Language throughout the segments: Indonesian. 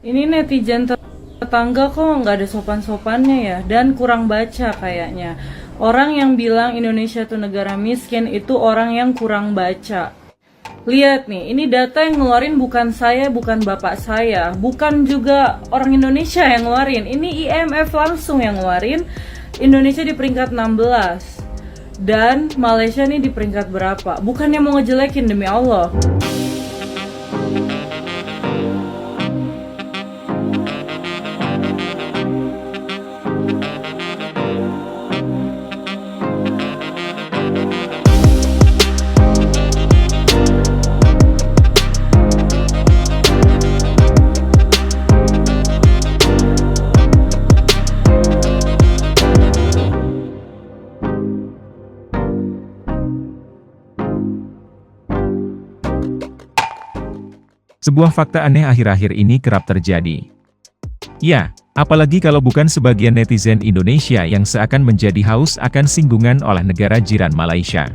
Ini netizen tetangga kok nggak ada sopan-sopannya ya, dan kurang baca kayaknya. Orang yang bilang Indonesia tuh negara miskin itu orang yang kurang baca. Lihat nih, ini data yang ngeluarin bukan saya, bukan bapak saya, bukan juga orang Indonesia yang ngeluarin. Ini IMF langsung yang ngeluarin. Indonesia di peringkat 16 dan Malaysia nih di peringkat berapa? Bukannya mau ngejelekin, demi Allah. Sebuah fakta aneh akhir-akhir ini kerap terjadi. Ya, apalagi kalau bukan sebagian netizen Indonesia yang seakan menjadi haus akan singgungan oleh negara jiran Malaysia.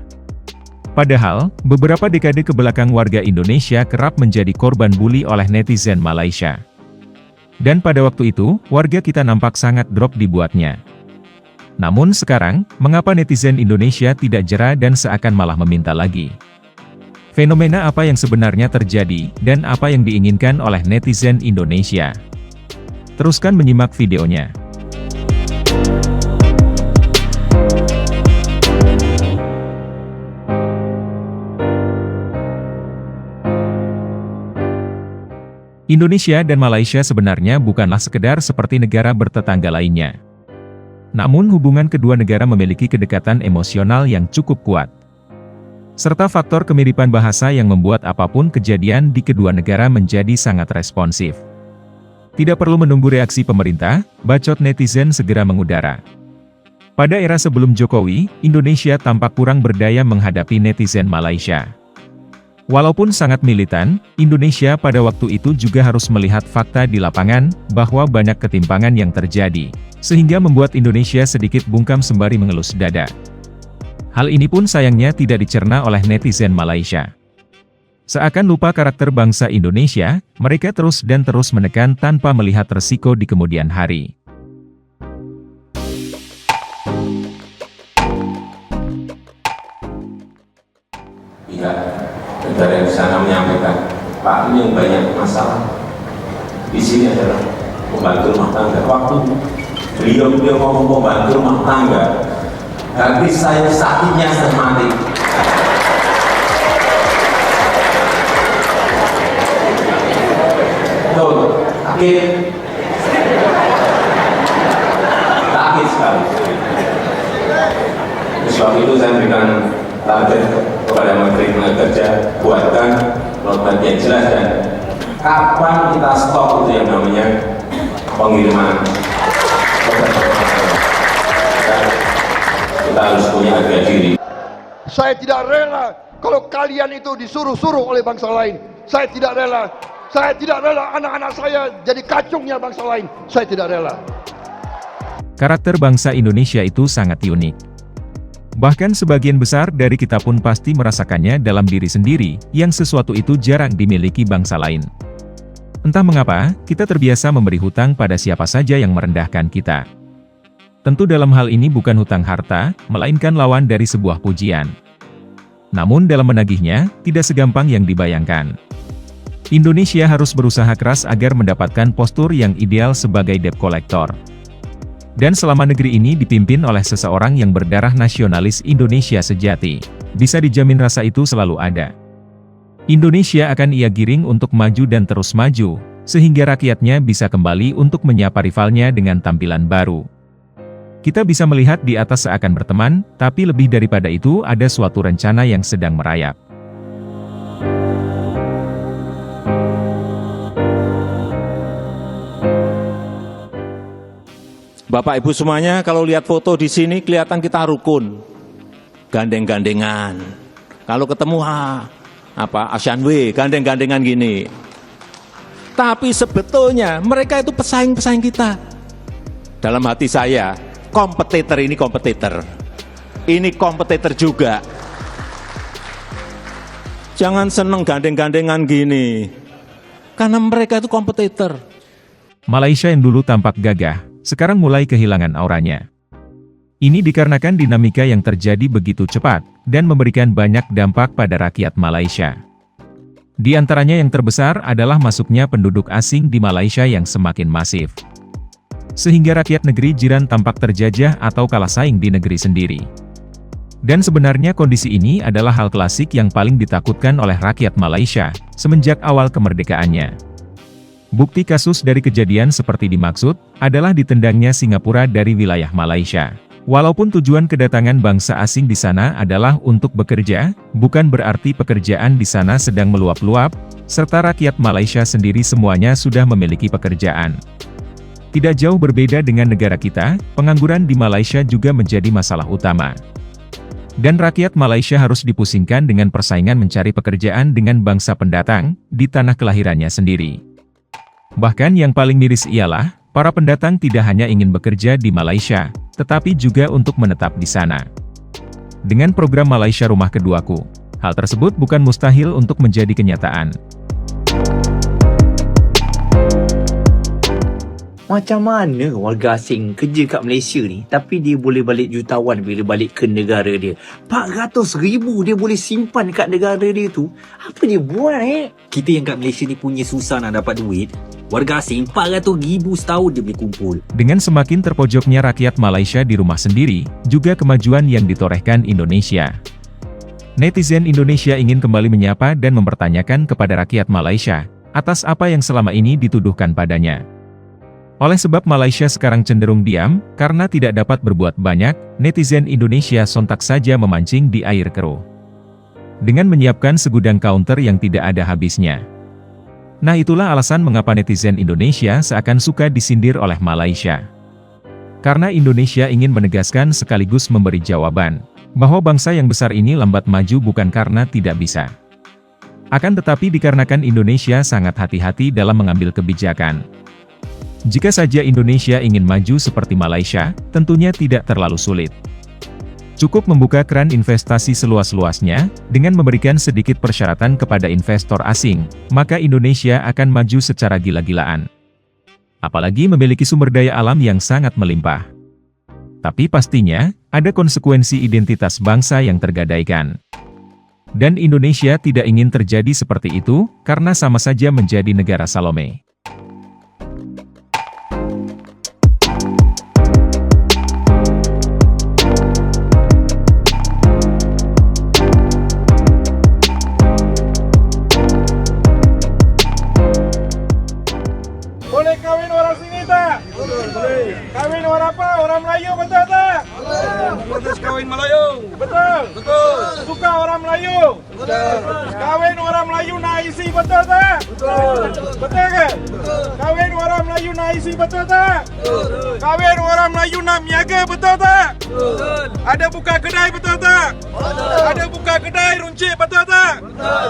Padahal, beberapa dekade kebelakang warga Indonesia kerap menjadi korban bully oleh netizen Malaysia. Dan pada waktu itu, warga kita nampak sangat drop dibuatnya. Namun sekarang, mengapa netizen Indonesia tidak jera dan seakan malah meminta lagi? Fenomena apa yang sebenarnya terjadi, dan apa yang diinginkan oleh netizen Indonesia? Teruskan menyimak videonya. Indonesia dan Malaysia sebenarnya bukanlah sekedar seperti negara bertetangga lainnya. Namun hubungan kedua negara memiliki kedekatan emosional yang cukup kuat, serta faktor kemiripan bahasa yang membuat apapun kejadian di kedua negara menjadi sangat responsif. Tidak perlu menunggu reaksi pemerintah, bacot netizen segera mengudara. Pada era sebelum Jokowi, Indonesia tampak kurang berdaya menghadapi netizen Malaysia. Walaupun sangat militan, Indonesia pada waktu itu juga harus melihat fakta di lapangan, bahwa banyak ketimpangan yang terjadi, sehingga membuat Indonesia sedikit bungkam sembari mengelus dada. Hal ini pun sayangnya tidak dicerna oleh netizen Malaysia. Seakan lupa karakter bangsa Indonesia, mereka terus menekan tanpa melihat resiko di kemudian hari. Pihak negara yang di sana menyampaikan, Pak, ini yang banyak masalah di sini adalah pembantu rumah tangga. Waktu beliau ngomong pembantu rumah tangga, tapi saya sakitnya mati. Tuh, sakit sekali. Sebab itu saya berikan target kepada Menteri Tenaga Kerja, buatkan roadmap yang jelas dan kapan kita stop itu yang namanya pengiriman. Kita harus punya harga diri. Saya tidak rela kalau kalian itu disuruh-suruh oleh bangsa lain. Saya tidak rela. Saya tidak rela anak-anak saya jadi kacungnya bangsa lain. Saya tidak rela. Karakter bangsa Indonesia itu sangat unik. Bahkan sebagian besar dari kita pun pasti merasakannya dalam diri sendiri, yang sesuatu itu jarang dimiliki bangsa lain. Entah mengapa, kita terbiasa memberi hutang pada siapa saja yang merendahkan kita. Tentu dalam hal ini bukan hutang harta, melainkan lawan dari sebuah pujian. Namun dalam menagihnya, tidak segampang yang dibayangkan. Indonesia harus berusaha keras agar mendapatkan postur yang ideal sebagai debt collector. Dan selama negeri ini dipimpin oleh seseorang yang berdarah nasionalis Indonesia sejati, bisa dijamin rasa itu selalu ada. Indonesia akan ia giring untuk maju dan terus maju, sehingga rakyatnya bisa kembali untuk menyapa rivalnya dengan tampilan baru. Kita bisa melihat di atas seakan berteman, tapi lebih daripada itu ada suatu rencana yang sedang merayap. Bapak Ibu semuanya, kalau lihat foto di sini kelihatan kita rukun, gandeng-gandengan. Kalau ketemu Asian Way, gandeng-gandengan gini. Tapi sebetulnya mereka itu pesaing-pesaing kita. Dalam hati saya, kompetitor ini kompetitor. Ini kompetitor juga. Jangan seneng gandeng-gandengan gini. Karena mereka itu kompetitor. Malaysia yang dulu tampak gagah, sekarang mulai kehilangan auranya. Ini dikarenakan dinamika yang terjadi begitu cepat, dan memberikan banyak dampak pada rakyat Malaysia. Di antaranya yang terbesar adalah masuknya penduduk asing di Malaysia yang semakin masif. Sehingga rakyat negeri jiran tampak terjajah atau kalah saing di negeri sendiri. Dan sebenarnya kondisi ini adalah hal klasik yang paling ditakutkan oleh rakyat Malaysia, semenjak awal kemerdekaannya. Bukti kasus dari kejadian seperti dimaksud, adalah ditendangnya Singapura dari wilayah Malaysia. Walaupun tujuan kedatangan bangsa asing di sana adalah untuk bekerja, bukan berarti pekerjaan di sana sedang meluap-luap, serta rakyat Malaysia sendiri semuanya sudah memiliki pekerjaan. Tidak jauh berbeda dengan negara kita, pengangguran di Malaysia juga menjadi masalah utama. Dan rakyat Malaysia harus dipusingkan dengan persaingan mencari pekerjaan dengan bangsa pendatang, di tanah kelahirannya sendiri. Bahkan yang paling miris ialah, para pendatang tidak hanya ingin bekerja di Malaysia, tetapi juga untuk menetap di sana. Dengan program Malaysia Rumah Keduaku, hal tersebut bukan mustahil untuk menjadi kenyataan. Macam mana warga asing kerja kat Malaysia ni, tapi dia boleh balik jutawan bila balik ke negara dia. 400,000 dia boleh simpan kat negara dia tu. Apa dia buat Kita yang kat Malaysia ni punya susah nak dapat duit. Warga asing 400,000 setahun dia boleh kumpul. Dengan semakin terpojoknya rakyat Malaysia di rumah sendiri, juga kemajuan yang ditorehkan Indonesia. Netizen Indonesia ingin kembali menyapa dan mempertanyakan kepada rakyat Malaysia, atas apa yang selama ini dituduhkan padanya. Oleh sebab Malaysia sekarang cenderung diam, karena tidak dapat berbuat banyak, netizen Indonesia sontak saja memancing di air keruh. Dengan menyiapkan segudang counter yang tidak ada habisnya. Nah itulah alasan mengapa netizen Indonesia seakan suka disindir oleh Malaysia. Karena Indonesia ingin menegaskan sekaligus memberi jawaban, bahwa bangsa yang besar ini lambat maju bukan karena tidak bisa. Akan tetapi dikarenakan Indonesia sangat hati-hati dalam mengambil kebijakan. Jika saja Indonesia ingin maju seperti Malaysia, tentunya tidak terlalu sulit. Cukup membuka keran investasi seluas-luasnya, dengan memberikan sedikit persyaratan kepada investor asing, maka Indonesia akan maju secara gila-gilaan. Apalagi memiliki sumber daya alam yang sangat melimpah. Tapi pastinya, ada konsekuensi identitas bangsa yang tergadaikan. Dan Indonesia tidak ingin terjadi seperti itu, karena sama saja menjadi negara Salome. Boleh kahwin orang sini tak? Boleh. Kahwin orang apa? Orang Melayu betul tak? Boleh. Kahwin Melayu. Betul. Betul. Suka orang Melayu. Betul. Kahwin orang Melayu nak isi betul tak? Betul. Betul ke? Betul. Kahwin orang Melayu nak isi betul tak? Betul. Kahwin orang Melayu nak miaga betul tak? Betul. Ada buka kedai betul tak? Betul. Ada buka kedai runcit betul tak? Betul.